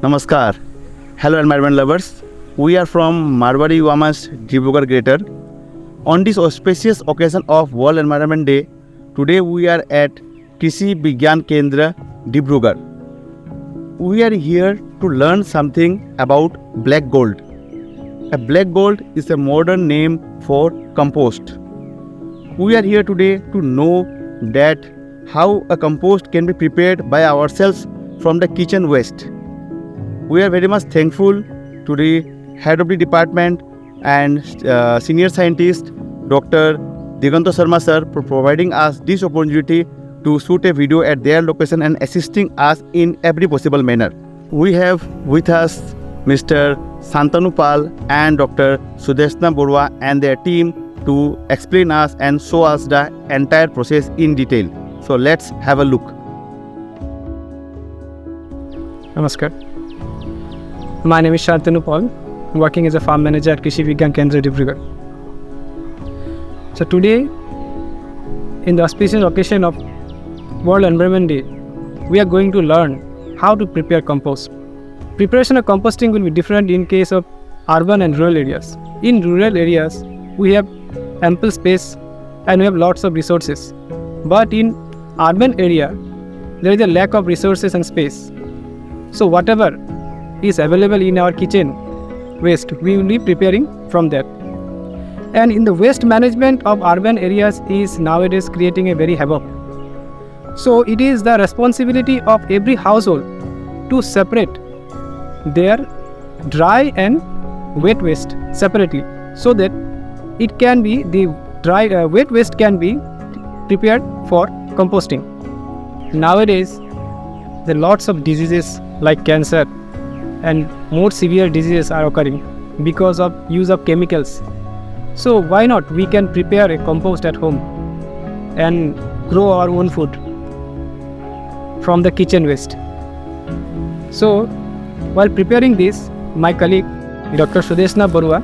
Namaskar. Hello environment lovers. We are from Marwari, Manch, Dibrugarh Greater. On this auspicious occasion of World Environment Day, today we are at Krishi Vigyaan Kendra, Dibrugarh. We are here to learn something about black gold. A black gold is a modern name for compost. We are here today to know that how a compost can be prepared by ourselves from the kitchen waste. We are very much thankful to the head of the department and senior scientist Dr. Diganta Sharma sir for providing us this opportunity to shoot a video at their location and assisting us in every possible manner. We have with us Mr. Santanu Pal and Dr. Sudeshna Borua and their team to explain us and show us the entire process in detail. So let's have a look. Namaskar. My name is Santanu Pal, working as a farm manager at Krishi Vigyaan Kendra, Dibrugarh. So today, in the auspicious occasion of World Environment Day, we are going to learn how to prepare compost. Preparation of composting will be different in case of urban and rural areas. In rural areas, we have ample space and we have lots of resources. But in urban area, there is a lack of resources and space. So whatever is available in our kitchen waste, we will be preparing from that. And in the waste management of urban areas is nowadays creating a very havoc. So it is the responsibility of every household to separate their dry and wet waste separately, so that it can be the dry wet waste can be prepared for composting. Nowadays, there are lots of diseases like cancer and more severe diseases are occurring because of use of chemicals. So why not we can prepare a compost at home and grow our own food from the kitchen waste. So while preparing this, my colleague Dr. Sudeshna Borua,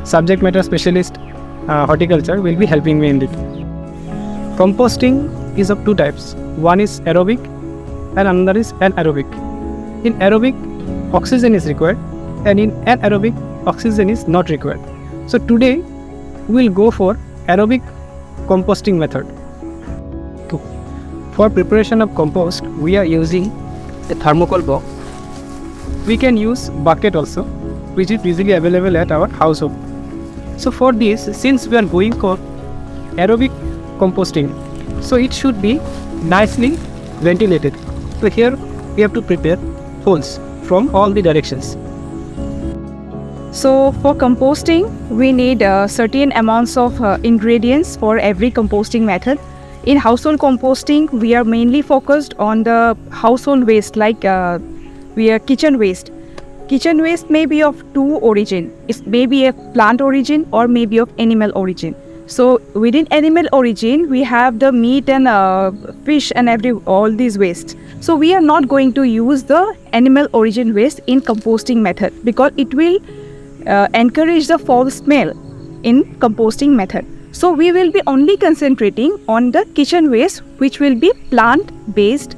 subject matter specialist horticulture, will be helping me in it. Composting is of two types. One is aerobic and another is anaerobic. In aerobic, oxygen is required, and in anaerobic, oxygen is not required. So today we will go for aerobic composting method. For preparation of compost, we are using a thermocol box. We can use bucket also, which is easily available at our household. So for this, since we are going for aerobic composting, so it should be nicely ventilated. So here we have to prepare holes from all the directions. So for composting, we need certain amounts of ingredients for every composting method. In household composting, we are mainly focused on the household waste, like kitchen waste. Kitchen waste may be of two origin. It may be a plant origin or may be of animal origin. So within animal origin, we have the meat and fish and all these wastes. So we are not going to use the animal origin waste in composting method because it will encourage the foul smell in composting method. So we will be only concentrating on the kitchen waste, which will be plant-based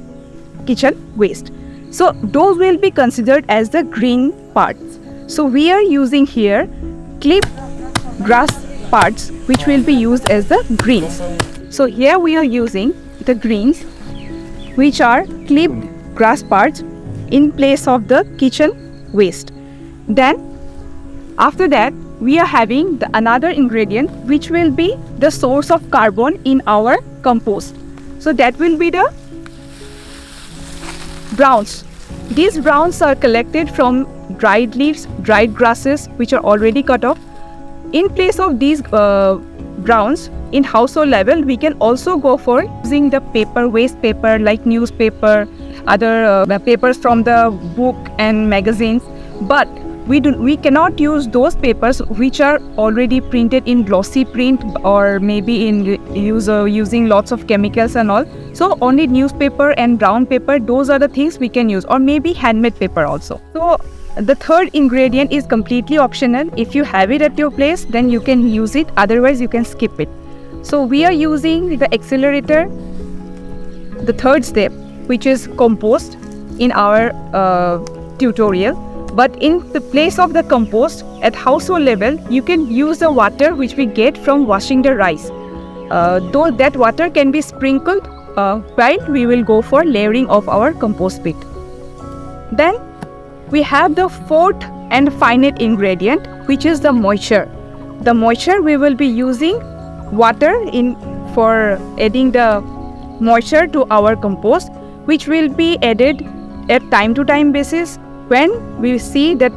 kitchen waste. So those will be considered as the green parts. So we are using here clipped grass parts, which will be used as the greens. So here we are using the greens, which are clipped grass parts in place of the kitchen waste. Then after that, we are having another ingredient which will be the source of carbon in our compost. So that will be the browns. These browns are collected from dried leaves, dried grasses which are already cut off. In place of these browns, in household level, we can also go for using the paper, waste paper like newspaper, other papers from the book and magazines. But we cannot use those papers which are already printed in glossy print or maybe in using lots of chemicals and all. So only newspaper and brown paper, those are the things we can use, or maybe handmade paper also. So the third ingredient is completely optional. If you have it at your place, then you can use it, otherwise you can skip it. So we are using the accelerator, the third step, which is compost in our tutorial, but in the place of the compost at household level, you can use the water which we get from washing the rice. Though that water can be sprinkled while we will go for layering of our compost pit. Then we have the fourth and final ingredient, which is the moisture. The moisture we will be using water for adding the moisture to our compost, which will be added at time to time basis. When we see that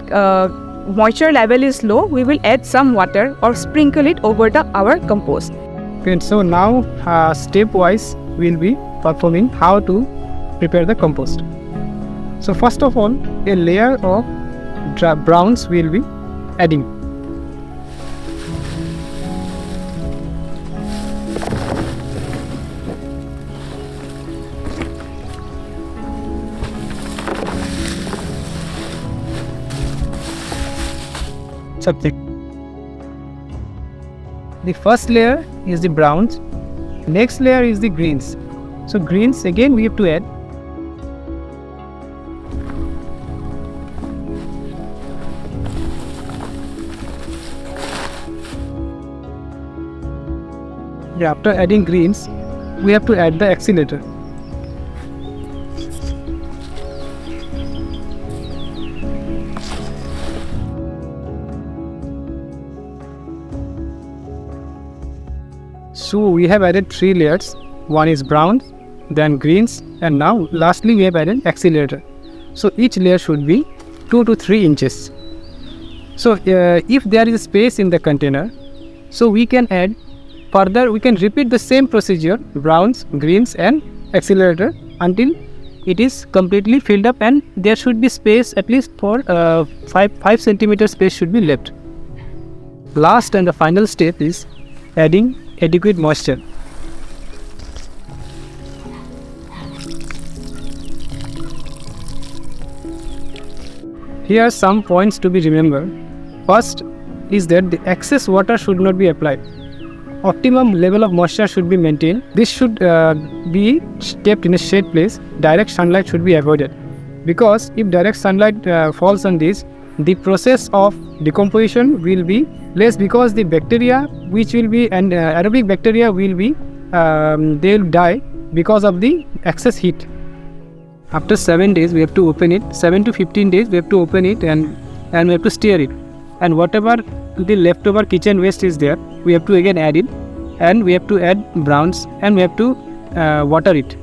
moisture level is low, we will add some water or sprinkle it over our compost. Okay, so now stepwise we'll be performing how to prepare the compost. So first of all, a layer of browns we'll be adding. The first layer is the browns, next layer is the greens. So greens again we have to add. After adding greens, we have to add the accelerator. So we have added 3 layers. One is brown, then greens, and now lastly we have added accelerator. So each layer should be 2 to 3 inches. So if there is space in the container, so we can add further, we can repeat the same procedure, browns, greens and accelerator, until it is completely filled up, and there should be space at least for 5 centimeter space should be left. Last and the final step is adding adequate moisture. Here are some points to be remembered. First is that the excess water should not be applied. Optimum level of moisture should be maintained. This should be kept in a shade place. Direct sunlight should be avoided, because if direct sunlight falls on this, the process of decomposition will be less, because the bacteria which will be, and aerobic bacteria will be, they will die because of the excess heat. After 7 days we have to open it. 7 to 15 days we have to open it, and we have to stir it, and whatever the leftover kitchen waste is there, we have to again add it, and we have to add browns, and we have to water it.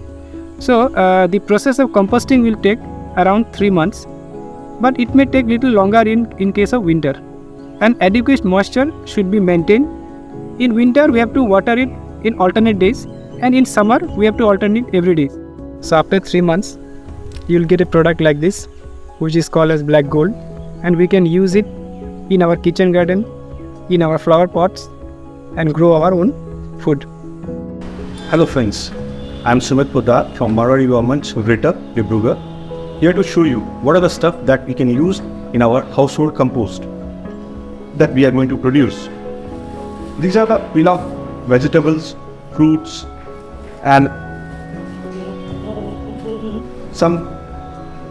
So the process of composting will take around 3 months, but it may take little longer in case of winter. And adequate moisture should be maintained. In winter we have to water it in alternate days, and in summer we have to alternate every day. So after 3 months you will get a product like this, which is called as black gold, and we can use it in our kitchen garden, in our flower pots, and grow our own food. Hello friends, I am Sumit Poddar from Marwari, Yuva, Manch, Dibrugarh, here to show you what are the stuff that we can use in our household compost that we are going to produce. These are the peel of vegetables, fruits, and some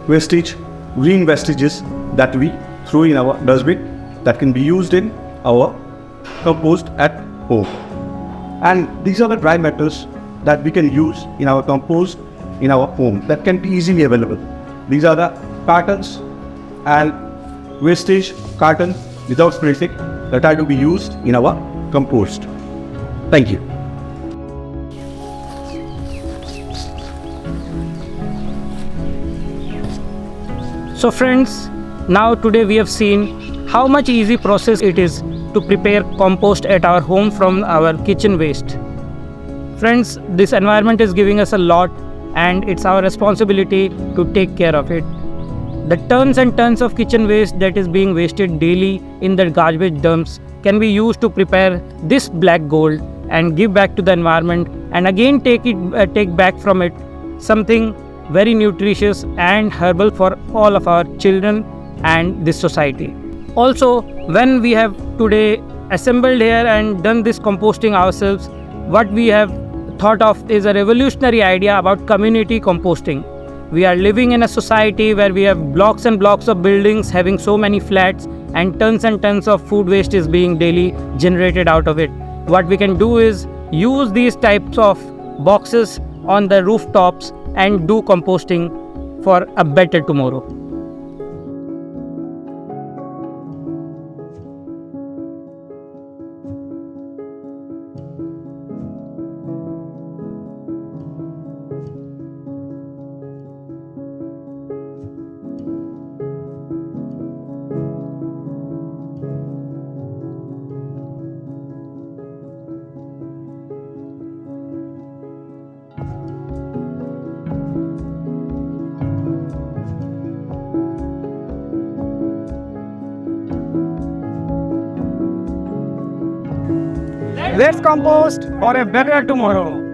wastage, green wastages that we throw in our dustbin that can be used in our compost at home. And these are the dry matters that we can use in our compost in our home that can be easily available. These are the cartons and wastage carton without plastic that are to be used in our compost. Thank you. So friends, now today we have seen how much easy process it is to prepare compost at our home from our kitchen waste. Friends, this environment is giving us a lot, and it's our responsibility to take care of it. The tons and tons of kitchen waste that is being wasted daily in the garbage dumps can be used to prepare this black gold and give back to the environment, and again take back from it something very nutritious and herbal for all of our children and this society. Also, when we have today assembled here and done this composting ourselves, what we have thought of is a revolutionary idea about community composting. We are living in a society where we have blocks and blocks of buildings having so many flats, and tons of food waste is being daily generated out of it. What we can do is use these types of boxes on the rooftops and do composting for a better tomorrow. Let's compost for a better tomorrow.